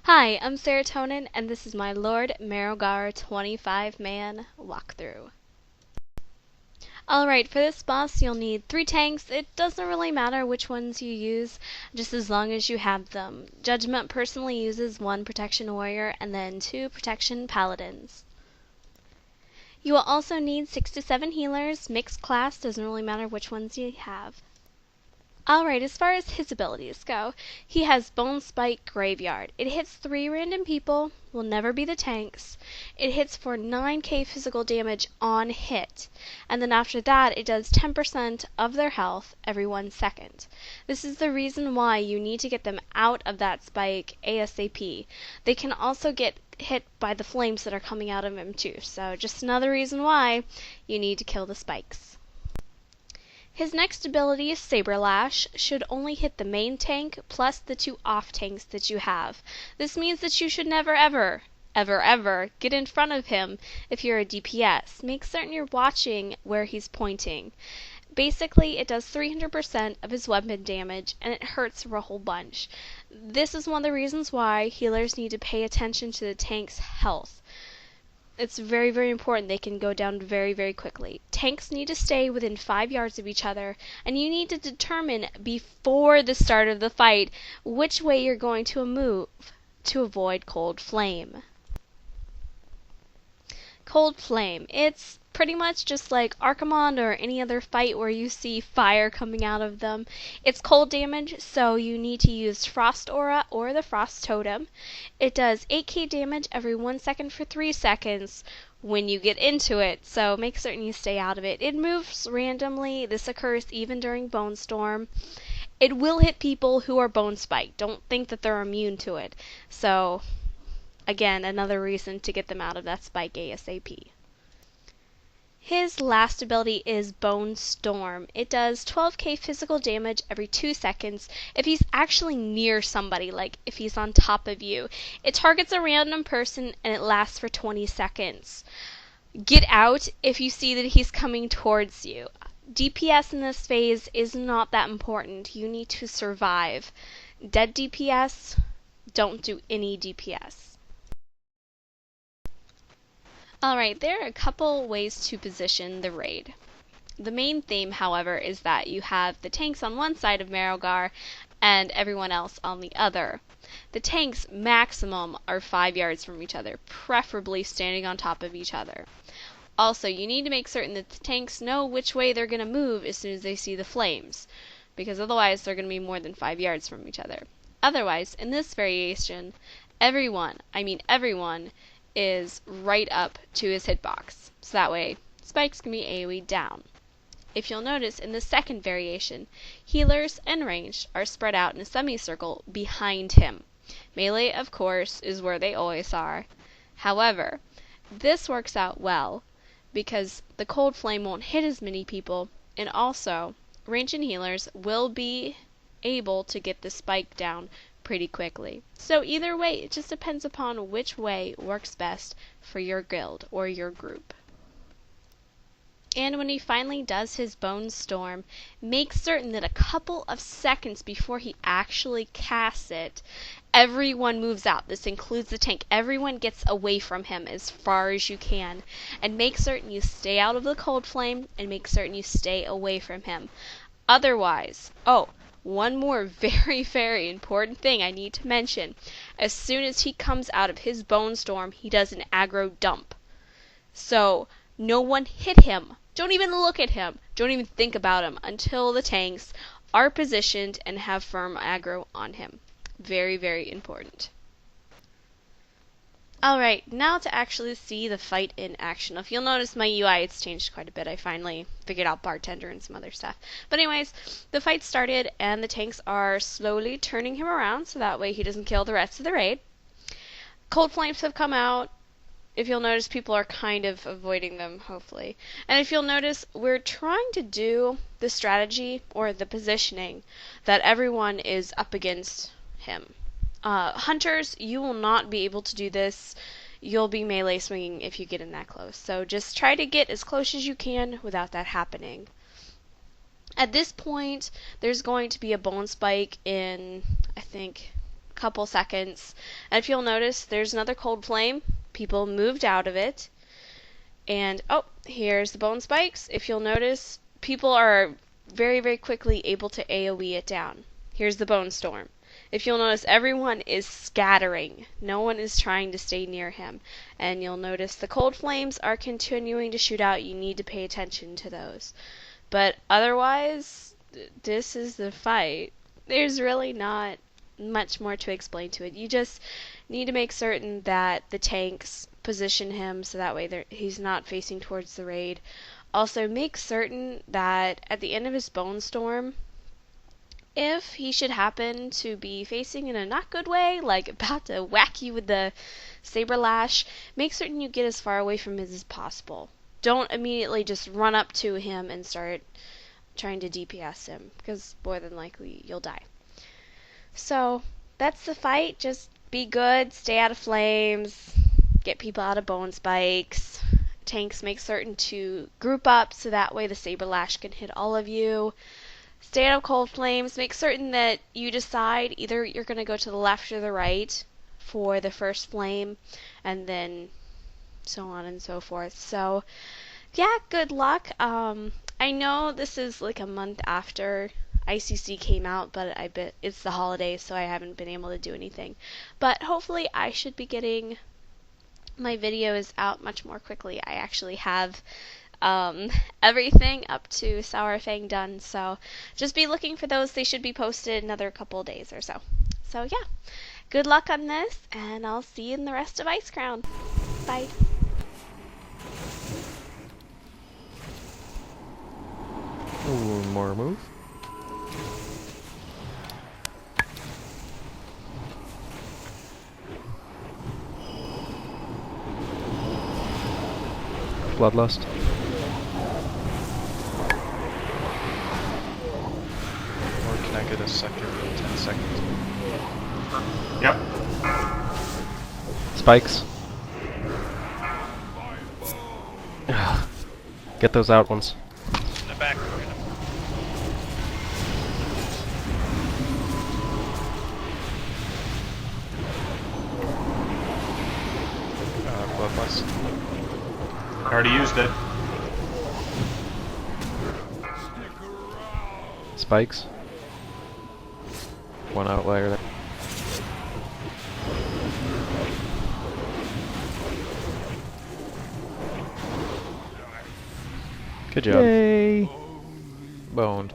Hi, I'm Serotonin, and this is my Lord Marrowgar 25-man walkthrough. Alright, for this boss you'll need 3 tanks. It doesn't really matter which ones you use, just as long as you have them. Judgment personally uses 1 protection warrior and then 2 protection paladins. You will also need 6 to 7 healers. Mixed class, doesn't really matter which ones you have. Alright, as far as his abilities go, he has Bone Spike Graveyard. It hits 3 random people, will never be the tanks. It hits for 9k physical damage on hit, and then after that it does 10% of their health every 1 second. This is the reason why you need to get them out of that spike ASAP. They can also get hit by the flames that are coming out of him too, so just another reason why you need to kill the spikes. His next ability, Saber Lash, should only hit the main tank plus the 2 off tanks that you have. This means that you should never ever get in front of him if you're a DPS. Make certain you're watching where he's pointing. Basically, it does 300% of his weapon damage and it hurts a whole bunch. This is one of the reasons why healers need to pay attention to the tank's health. It's very important. They can go down very quickly. Tanks need to stay within 5 yards of each other, and you need to determine before the start of the fight which way you're going to move to avoid Cold Flame. Cold Flame. It's pretty much just like Archimonde or any other fight where you see fire coming out of them. It's cold damage, so you need to use Frost Aura or the Frost Totem. It does 8k damage every 1 second for 3 seconds when you get into it, so make certain you stay out of it. It moves randomly. This occurs even during Bone Storm. It will hit people who are Bone Spiked. Don't think that they're immune to it. So, again, another reason to get them out of that spike ASAP. His last ability is Bone Storm. It does 12k physical damage every 2 seconds if he's actually near somebody, like if he's on top of you. It targets a random person and it lasts for 20 seconds. Get out if you see that he's coming towards you. DPS in this phase is not that important. You need to survive. Dead DPS, don't do any DPS. Alright, there are a couple ways to position the raid. The main theme, however, is that you have the tanks on one side of Marrowgar and everyone else on the other. The tanks maximum are 5 yards from each other, preferably standing on top of each other. Also, you need to make certain that the tanks know which way they're going to move as soon as they see the flames, because otherwise they're going to be more than 5 yards from each other. Otherwise, in this variation, everyone is right up to his hitbox, so that way spikes can be AoE down. If you'll notice in the second variation, healers and ranged are spread out in a semicircle behind him. Melee, of course, is where they always are. However, this works out well because the Cold Flame won't hit as many people, and also ranged and healers will be able to get the spike down pretty quickly. So either way, it just depends upon which way works best for your guild or your group. And when he finally does his Bone Storm, make certain that a couple of seconds before he actually casts it, everyone moves out. This includes the tank. Everyone gets away from him as far as you can. And make certain you stay out of the Cold Flame and make certain you stay away from him. Otherwise, one more very important thing I need to mention. As soon as he comes out of his Bone Storm, he does an aggro dump. So, no one hit him. Don't even look at him. Don't even think about him until the tanks are positioned and have firm aggro on him. Very important. Alright, now to actually see the fight in action. If you'll notice my UI, it's changed quite a bit. I finally figured out Bartender and some other stuff. But anyways, the fight started and the tanks are slowly turning him around so that way he doesn't kill the rest of the raid. Cold Flames have come out. If you'll notice, people are kind of avoiding them, hopefully. And if you'll notice, we're trying to do the strategy or the positioning that everyone is up against him. Hunters, you will not be able to do this. You'll be melee swinging if you get in that close. So just try to get as close as you can without that happening. At this point, there's going to be a bone spike in, I think, a couple seconds. And if you'll notice, there's another cold flame. People moved out of it. And, oh, here's the bone spikes. If you'll notice, people are very, very quickly able to AoE it down. Here's the bone storm. If you'll notice, everyone is scattering. No one is trying to stay near him. And you'll notice the cold flames are continuing to shoot out. You need to pay attention to those. But otherwise, this is the fight. There's really not much more to explain to it. You just need to make certain that the tanks position him so that way he's not facing towards the raid. Also, make certain that at the end of his bone storm, if he should happen to be facing in a not good way, like about to whack you with the saber lash, make certain you get as far away from him as possible. Don't immediately just run up to him and start trying to DPS him, because more than likely you'll die. So that's the fight. Just be good, stay out of flames, get people out of bone spikes. Tanks, make certain to group up so that way the saber lash can hit all of you. Stay out of cold flames. Make certain that you decide either you're going to go to the left or the right for the first flame, and then so on and so forth. So yeah, good luck. I know this is like a month after ICC came out, but I bet it's the holidays, so I haven't been able to do anything. But hopefully I should be getting my videos out much more quickly. I actually have everything up to Sour Fang done, so just be looking for those. They should be posted another couple days or so. So yeah, good luck on this, and I'll see you in the rest of Ice Crown. Bye. Ooh, more move. Bloodlust. Or can I get a second in 10 seconds? Yep. Spikes. Get those out ones. In the back, we're gonna... Bloodlust. I already used it. Spikes. One outlier there. Good job. Yay! Boned.